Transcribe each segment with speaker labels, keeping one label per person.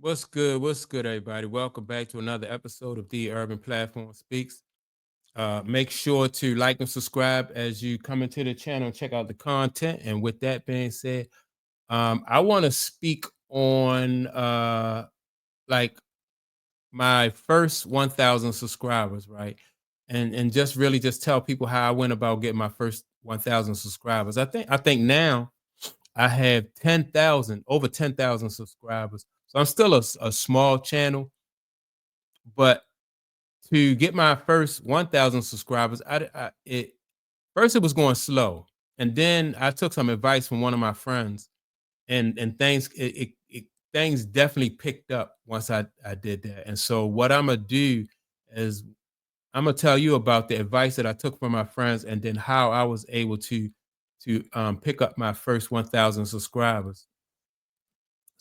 Speaker 1: What's good? What's good, everybody? Welcome back to another episode of The Urban Platform Speaks. Make sure to like and subscribe as you come into the channel and check out the content. And with that being said, I want to speak on like my first 1,000 subscribers, right? And just really just tell people how I went about getting my first 1,000 subscribers. I think now I have 10,000, over 10,000 subscribers. So I'm still a small channel, but to get my first 1,000 subscribers, first it was going slow, and then I took some advice from one of my friends, and things definitely picked up once I did that. And so what I'm gonna do is I'm gonna tell you about the advice that I took from my friends, and then how I was able to pick up my first 1,000 subscribers.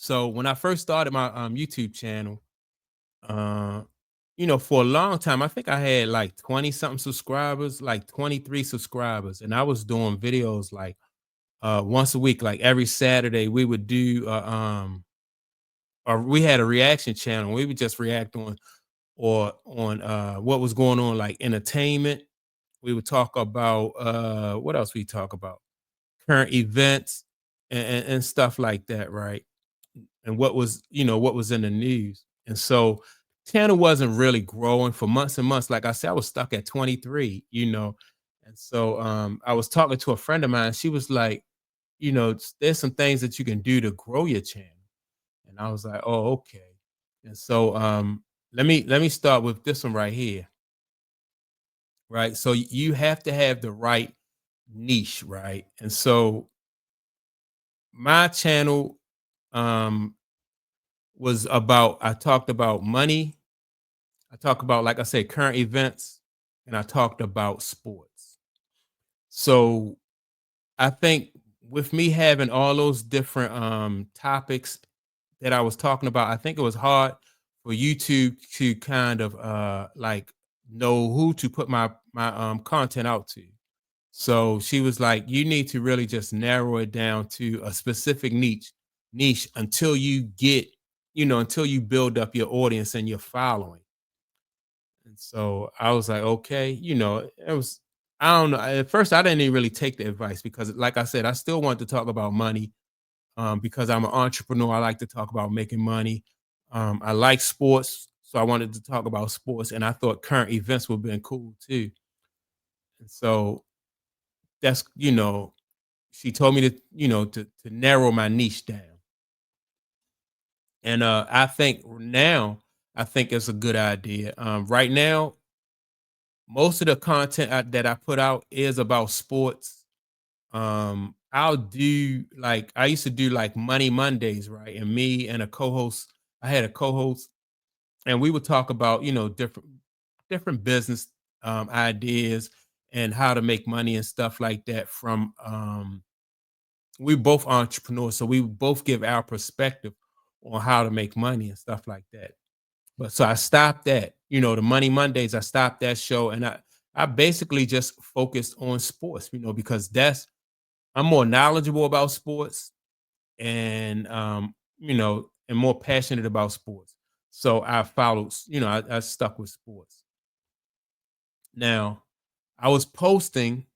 Speaker 1: So when I first started my YouTube channel, uh, for a long time, I think I had like 20 something subscribers, like 23 subscribers, and I was doing videos like once a week, like every Saturday we would do or we had a reaction channel. We would just react on what was going on, like entertainment. We would talk about what else we talk about? Current events and stuff like that, right? And what was in the news. And so channel wasn't really growing for months and months. Like I said, I was stuck at 23, And so I was talking to a friend of mine. She was like, there's some things that you can do to grow your channel. And I was like, oh, okay. And so let me start with this one right here. Right. So you have to have the right niche, right? And so my channel um I talked about money. I talked about, like I said, current events, and I talked about sports. So I think with me having all those different topics that I was talking about, I think it was hard for YouTube to kind of like know who to put my content out to. So she was like, you need to really just narrow it down to a specific niche until you until you build up your audience and your following. And so I was like, okay, it was, I don't know. At first, I didn't even really take the advice because, like I said, I still want to talk about money because I'm an entrepreneur. I like to talk about making money. I like sports. So I wanted to talk about sports, and I thought current events would have been cool too. And so that's, she told me to, to narrow my niche down. And I think it's a good idea. Right now, most of the content that I put out is about sports. I used to do like Money Mondays, right? And me and a co-host, I had a co-host, and we would talk about, different business ideas and how to make money and stuff like that from we both entrepreneurs, so we both give our perspective on how to make money and stuff like that. But so I stopped that, the Money Mondays, I stopped that show, and I basically just focused on sports, because I'm more knowledgeable about sports, and and more passionate about sports. So I followed, I stuck with sports. Now, I was posting,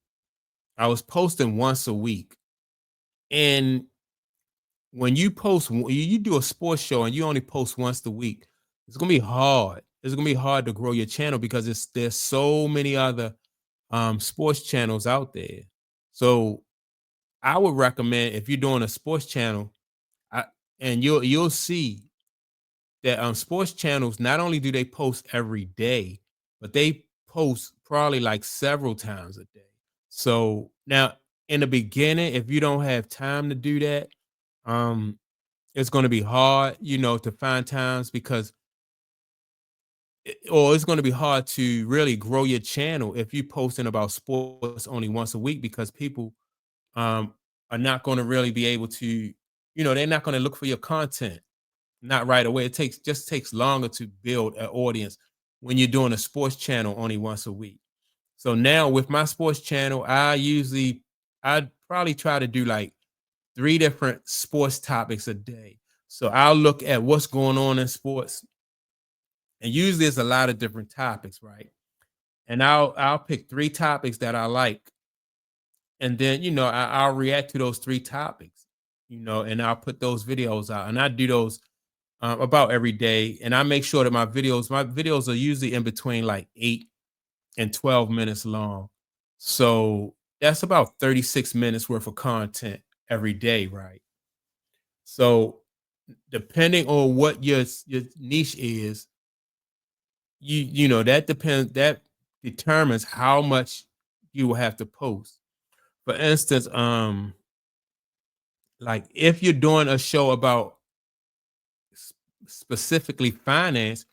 Speaker 1: I was posting once a week. And when you do a sports show and you only post once a week, it's gonna be hard. It's gonna be hard to grow your channel because there's so many other sports channels out there. So I would recommend, if you're doing a sports channel, I, and you'll see that sports channels, not only do they post every day, but they post probably like several times a day. So now in the beginning, if you don't have time to do that, um, it's going to be hard, to find times because, or it's going to be hard to really grow your channel if you posting about sports only once a week, because people um, are not going to really be able to, they're not going to look for your content, not right away. Just takes longer to build an audience when you're doing a sports channel only once a week. So now with my sports channel, I probably try to do like 3 different sports topics a day. So I'll look at what's going on in sports, and usually there's a lot of different topics, right? And I'll pick 3 topics that I like, and then I'll react to those 3 topics, and I'll put those videos out, and I do those about every day, and I make sure that my videos are usually in between like 8 and 12 minutes long. So that's about 36 minutes worth of content every day, right? So depending on what your niche is, that determines how much you will have to post. For instance, like if you're doing a show about s- specifically finance,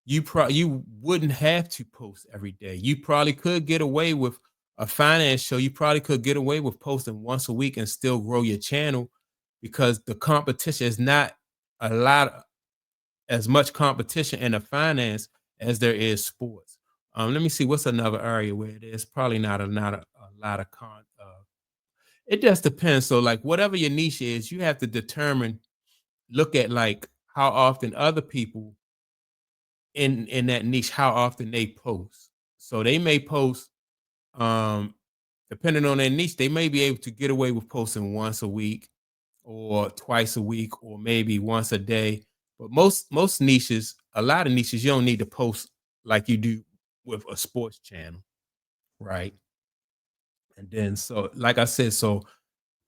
Speaker 1: you wouldn't have to post every day. You probably could get away with a finance show. You probably could get away with posting once a week and still grow your channel, because the competition is not a lot as much competition in the finance as there is sports. Let me see what's another area where it is probably not a lot of it just depends. So like whatever your niche is, you have to determine, look at like how often other people in that niche, how often they post. So they may post, um depending on their niche, they may be able to get away with posting once a week or twice a week or maybe once a day. But most niches, a lot of niches, you don't need to post like you do with a sports channel, right? And then so like I said, so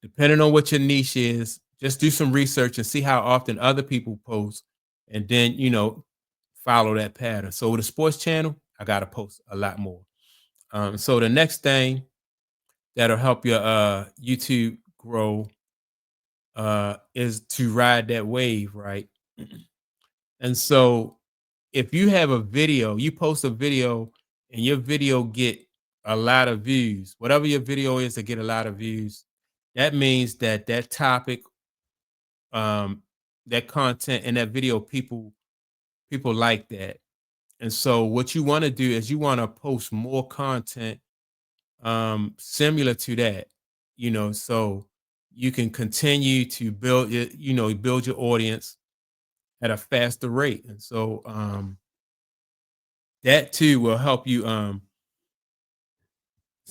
Speaker 1: depending on what your niche is, just do some research and see how often other people post, and then follow that pattern. So with a sports channel, I gotta post a lot more. So the next thing that'll help your YouTube grow is to ride that wave, right? And so if you have a video, you post a video and your video get a lot of views, whatever your video is to get a lot of views, that means that that topic, um, that content in that video, people like that. And so what you want to do is you want to post more content similar to that, so you can continue to build your audience at a faster rate. And so that too will help you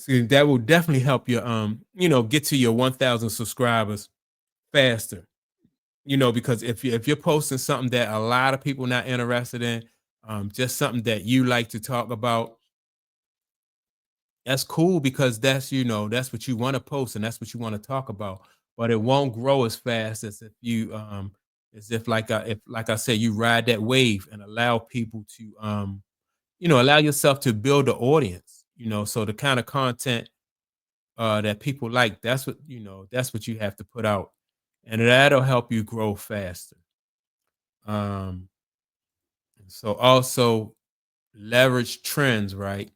Speaker 1: that will definitely help you get to your 1,000 subscribers faster. Because if you're posting something that a lot of people not interested in, just something that you like to talk about, that's cool, because that's what you want to post and that's what you want to talk about. But it won't grow as fast as if you as if like I said, you ride that wave and allow people to allow yourself to build an audience, so the kind of content that people like, that's what you have to put out, and that'll help you grow faster. um so also leverage trends, right?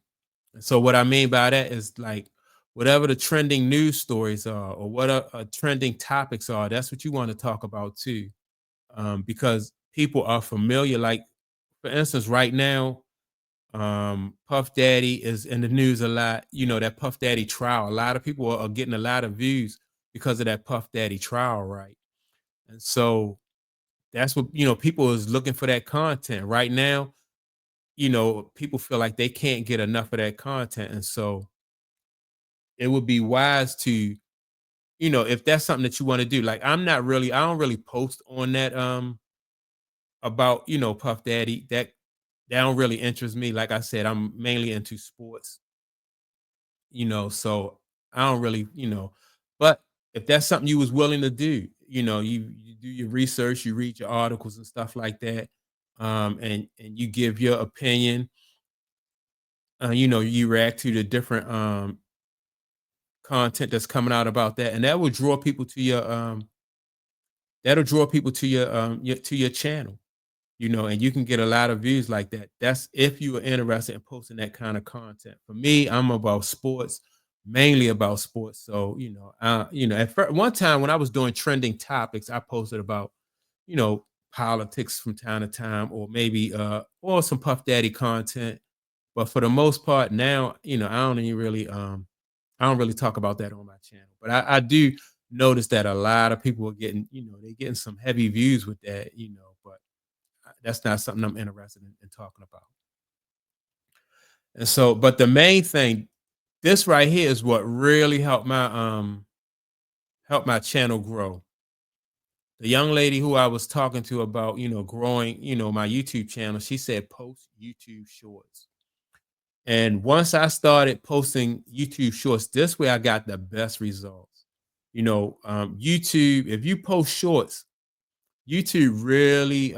Speaker 1: And so what I mean by that is like whatever the trending news stories are, or what trending topics are, that's what you want to talk about too. Because people are familiar. Like for instance, right now, Puff Daddy is in the news a lot. That Puff Daddy trial. A lot of people are getting a lot of views because of that Puff Daddy trial, right? And so that's what people is looking for, that content right now. People feel like they can't get enough of that content, and so it would be wise to, if that's something that you want to do. Like I don't really post on that about Puff Daddy. That don't really interest me. Like I said, I'm mainly into sports, so I don't really, but if that's something you was willing to do, you do your research, you read your articles and stuff like that, and you give your opinion, you react to the different content that's coming out about that, and that will draw people to your that'll draw people to your channel, and you can get a lot of views like that. That's if you are interested in posting that kind of content. For me, I'm about sports, mainly about sports. So, one time when I was doing trending topics, I posted about, you know, politics from time to time, or maybe or some Puff Daddy content. But for the most part now, I don't really talk about that on my channel. But I do noticed that a lot of people are getting, they're getting some heavy views with that, but that's not something I'm interested in talking about. And so, but the main thing, this right here is what really helped my channel grow. The young lady who I was talking to about, growing, my YouTube channel, she said post YouTube shorts. And once I started posting YouTube shorts, this way I got the best results. YouTube, if you post shorts, YouTube really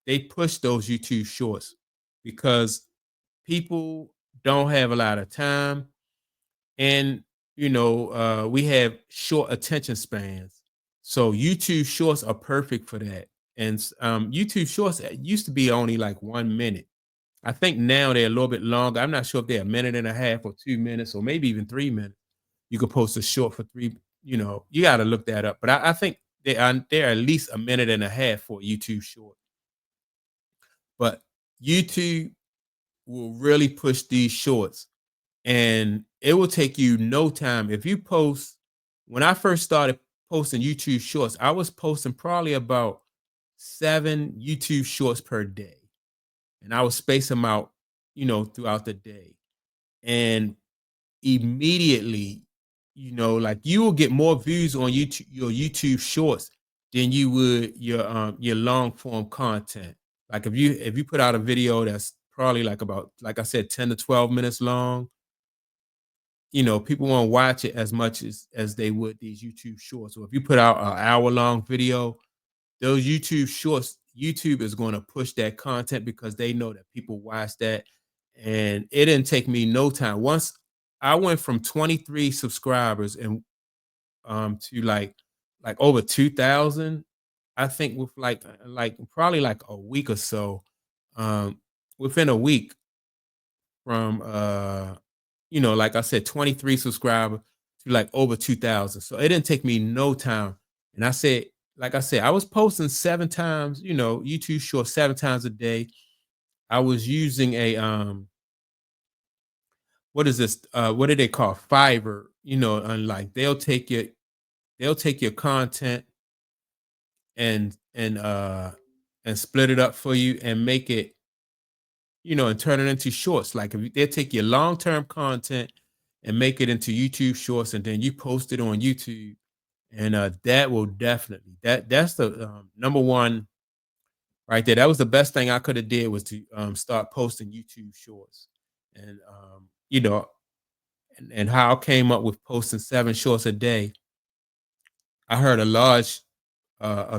Speaker 1: they push those YouTube shorts because people don't have a lot of time, and we have short attention spans. So YouTube shorts are perfect for that. And YouTube shorts used to be only like 1 minute. I think now they're a little bit longer. I'm not sure if they're a minute and a half or 2 minutes or maybe even 3 minutes. You could post a short for three. You got to look that up. But I think they're at least a minute and a half for YouTube short. But YouTube will really push these shorts, and it will take you no time. If you post, when I first started posting YouTube shorts, I was posting probably about 7 YouTube shorts per day. And I would space them out, throughout the day. And immediately, like you will get more views on YouTube, your YouTube shorts, than you would your long form content. Like if you put out a video that's probably like about, like I said, 10 to 12 minutes long, people won't watch it as much as they would these YouTube shorts. So if you put out an hour long video, those YouTube shorts, YouTube is going to push that content because they know that people watch that. And it didn't take me no time. Once I went from 23 subscribers and to like over 2,000, I think with like probably like a week or so. Um Within a week, from like I said, 23 subscribers to like over 2,000. So it didn't take me no time. And I said, like I said, I was posting 7 times, YouTube short 7 times a day. I was using a what is this? What do they call Fiverr? And like they'll take your content and split it up for you and make it, and turn it into shorts. Like if they'll take your long-term content and make it into YouTube shorts, and then you post it on YouTube. And that will definitely, that's the number one right there. That was the best thing I could have did, was to start posting YouTube shorts. And and how I came up with posting 7 shorts a day. I heard a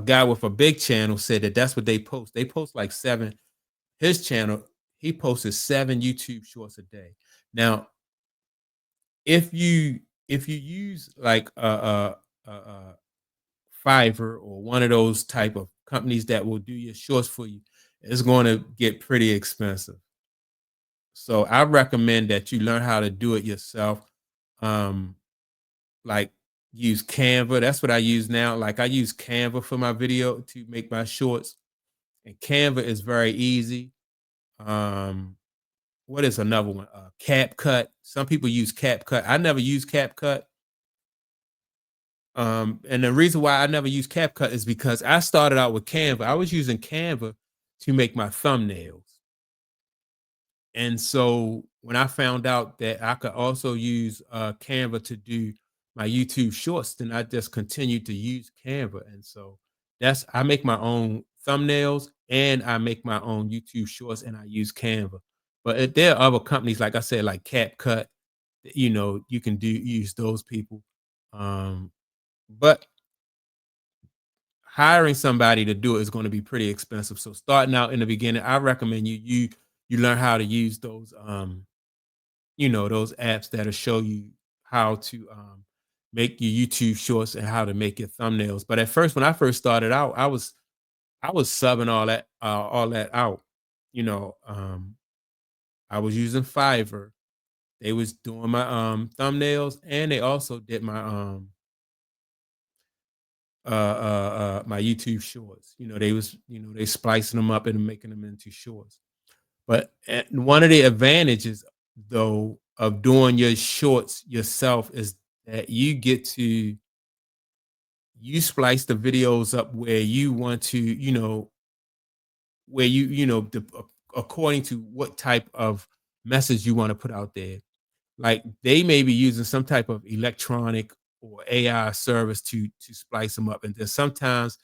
Speaker 1: guy with a big channel said that that's what they post. They post like 7. His channel, he posted 7 YouTube shorts a day. Now, if you use like a Fiverr or one of those type of companies that will do your shorts for you, it's going to get pretty expensive. So I recommend that you learn how to do it yourself. Um, like use Canva. That's what I use now. Like I use Canva for my video to make my shorts, and Canva is very easy. Um, what is another one? CapCut. Some people use CapCut. I never use CapCut. And the reason why I never use CapCut is because I started out with Canva. I was using Canva to make my thumbnails. And so when I found out that I could also use Canva to do my YouTube shorts, then I just continued to use Canva. And so I make my own thumbnails and I make my own YouTube shorts, and I use Canva. But there are other companies, like I said, like CapCut, you can use those people. Um, but hiring somebody to do it is going to be pretty expensive. So starting out in the beginning, I recommend you learn how to use those those apps that'll show you how to make your YouTube shorts and how to make your thumbnails. But at first, when I first started out, I was subbing all that out. You know, I was using Fiverr. They was doing my thumbnails, and they also did my YouTube shorts. They splicing them up and making them into shorts. But one of the advantages, though, of doing your shorts yourself is that you get to you splice the videos up where you want to, where according to what type of message you want to put out there. Like they may be using some type of electronic or AI service to splice them up, and then sometimes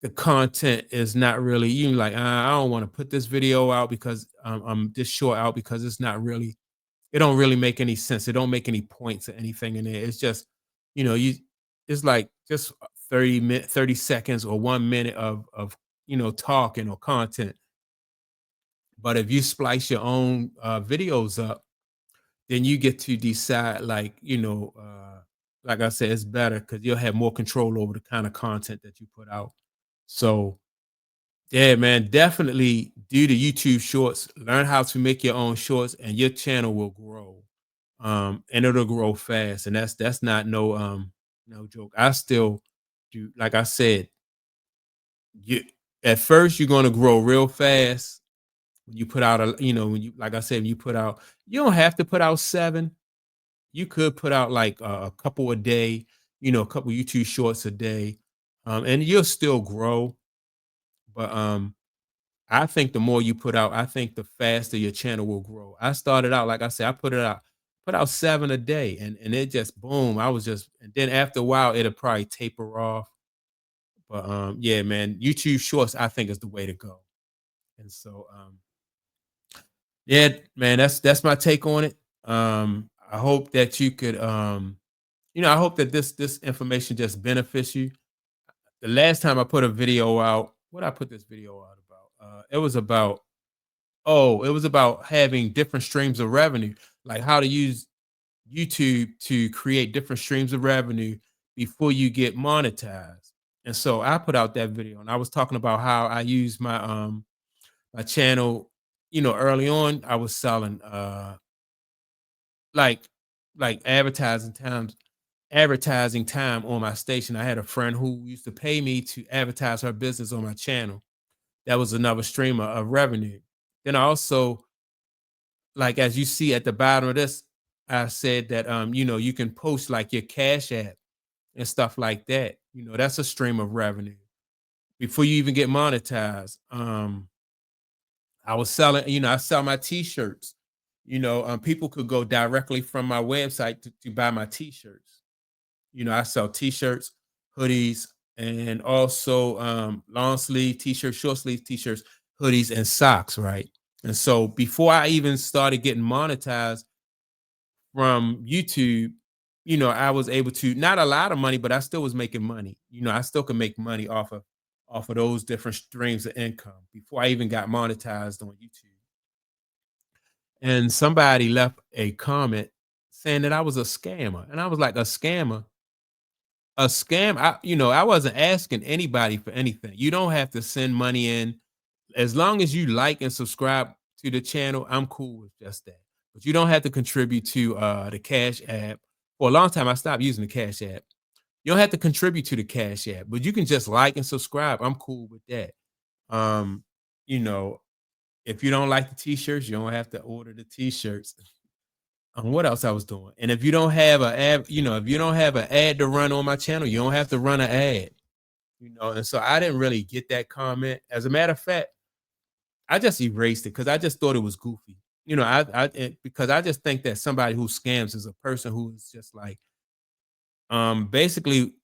Speaker 1: the content is not really you like I don't want to put this video out because I'm this short out because it's not really it don't really make any sense. It don't make any points or anything in there. It's just, you it's like just 30 seconds or 1 minute of talking or content. But if you splice your own videos up, then you get to decide like I said, it's better because you'll have more control over the kind of content that you put out. So yeah, man, definitely do the YouTube shorts. Learn how to make your own shorts, and your channel will grow. And it'll grow fast. And that's not no joke. I still do, like I said, you at first you're gonna grow real fast when you put out when you like I said, when you put out, you don't have to put out seven. You could put out like a couple a day, a couple YouTube shorts a day, and you'll still grow. But I think the more you put out, I think the faster your channel will grow. I started out, like I said, put out seven a day, and it just boom. I was just, and then after a while, it'll probably taper off. But yeah, man, YouTube Shorts, I think is the way to go. And so, yeah, man, that's my take on it. I hope that you could, I hope that this information just benefits you. The last time I put a video out, what I put this video out about? It was about Oh, it was about having different streams of revenue, like how to use YouTube to create different streams of revenue before you get monetized. And so I put out that video and I was talking about how I use my channel, early on I was selling like advertising time on my station. I had a friend who used to pay me to advertise her business on my channel. That was another stream of revenue. Then I also, like as you see at the bottom of this, I said that you can post like your cash app and stuff like that. That's a stream of revenue before you even get monetized. I was selling, I sell my t-shirts. People could go directly from my website to buy my t-shirts. I sell t-shirts, hoodies, and also long sleeve t-shirts, short sleeve t-shirts, hoodies, and socks, right? And so before I even started getting monetized from YouTube, I was able to, not a lot of money, but I still was making money. I still could make money off of those different streams of income before I even got monetized on YouTube. And somebody left a comment saying that I was a scammer. And I was like, a scammer? A scam? I wasn't asking anybody for anything. You don't have to send money in. As long as you like and subscribe to the channel, I'm cool with just that. But you don't have to contribute to the Cash App. For a long time, I stopped using the Cash App. You don't have to contribute to the Cash App, but you can just like and subscribe. I'm cool with that. Um, you know, if you don't like the t-shirts, you don't have to order the t-shirts. What else I was doing? And if you don't have a ad, if you don't have an ad to run on my channel, you don't have to run an ad. And so I didn't really get that comment. As a matter of fact, I just erased it because I just thought it was goofy. Because I just think that somebody who scams is a person who is just like, basically,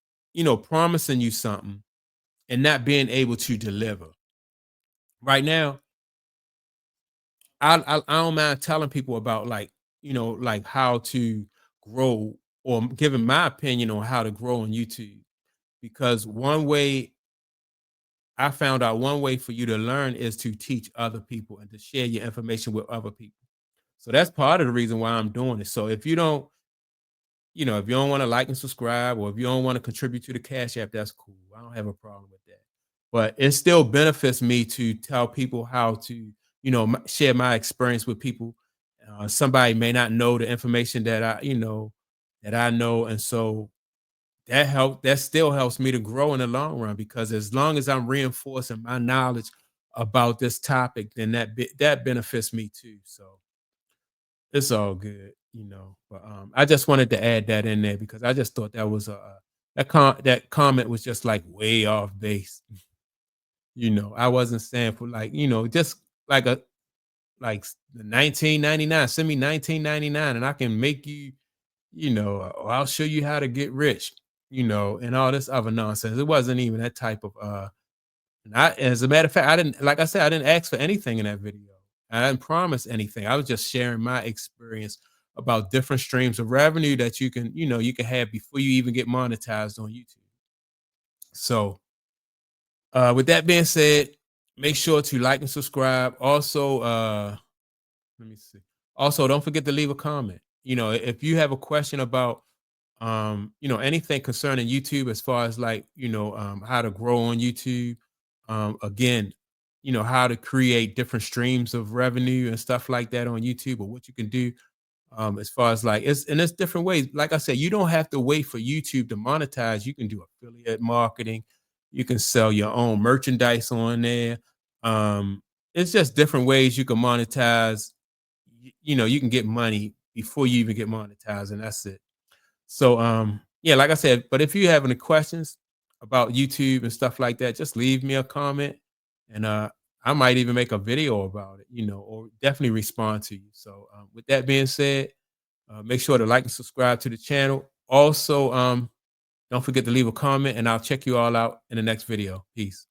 Speaker 1: promising you something and not being able to deliver. Right now, I don't mind telling people about like how to grow or giving my opinion on how to grow on YouTube because I found out one way for you to learn is to teach other people and to share your information with other people. So that's part of the reason why I'm doing it. So if you don't want to like and subscribe, or if you don't want to contribute to the Cash App, that's cool. I don't have a problem with that. But it still benefits me to tell people how to, share my experience with people. Somebody may not know the information that I know, and so that still helps me to grow in the long run because as long as I'm reinforcing my knowledge about this topic, then that benefits me too. So it's all good. But I just wanted to add that in there because I just thought that was that comment was just like way off base. I wasn't saying for like, just like the 1999, send me 1999 and I can make you, or I'll show you how to get rich, and all this other nonsense. It wasn't even that type of and as a matter of fact, I didn't, like I said, I didn't ask for anything in that video. I didn't promise anything. I was just sharing my experience about different streams of revenue that you can have before you even get monetized on YouTube. So, with that being said, make sure to like and subscribe. Also, let me see. Also, don't forget to leave a comment. If you have a question about anything concerning YouTube as far as like, how to grow on YouTube, again, how to create different streams of revenue and stuff like that on YouTube, or what you can do as far as like there's different ways. Like I said, you don't have to wait for YouTube to monetize. You can do affiliate marketing, you can sell your own merchandise on there. It's just different ways you can monetize. You can get money before you even get monetized, and that's it. So yeah, like I said, but if you have any questions about YouTube and stuff like that, just leave me a comment, and I might even make a video about it, or definitely respond to you. So with that being said, make sure to like and subscribe to the channel. Also, don't forget to leave a comment, and I'll check you all out in the next video. Peace.